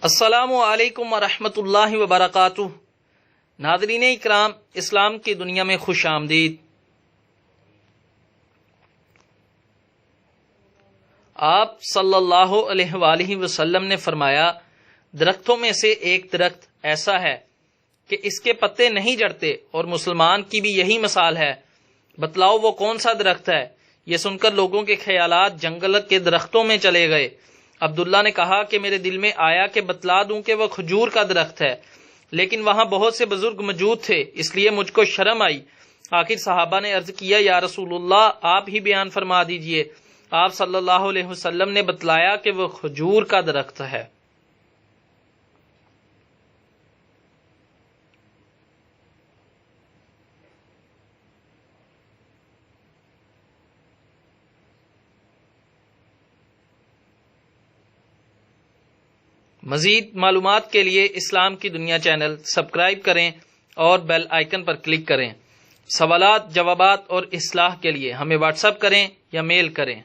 السلام علیکم ورحمۃ اللہ وبرکاتہ۔ ناظرین اکرام، اسلام کی دنیا میں خوش آمدید۔ آپ صلی اللہ علیہ وآلہ وسلم نے فرمایا، درختوں میں سے ایک درخت ایسا ہے کہ اس کے پتے نہیں جھڑتے، اور مسلمان کی بھی یہی مثال ہے۔ بتلاؤ وہ کون سا درخت ہے؟ یہ سن کر لوگوں کے خیالات جنگل کے درختوں میں چلے گئے۔ عبداللہ نے کہا کہ میرے دل میں آیا کہ بتلا دوں کہ وہ کھجور کا درخت ہے، لیکن وہاں بہت سے بزرگ موجود تھے، اس لیے مجھ کو شرم آئی۔ آخر صحابہ نے عرض کیا، یا رسول اللہ، آپ ہی بیان فرما دیجئے۔ آپ صلی اللہ علیہ وسلم نے بتلایا کہ وہ کھجور کا درخت ہے۔ مزید معلومات کے لیے اسلام کی دنیا چینل سبسکرائب کریں اور بیل آئیکن پر کلک کریں۔ سوالات، جوابات اور اصلاح کے لیے ہمیں واٹس ایپ کریں یا میل کریں۔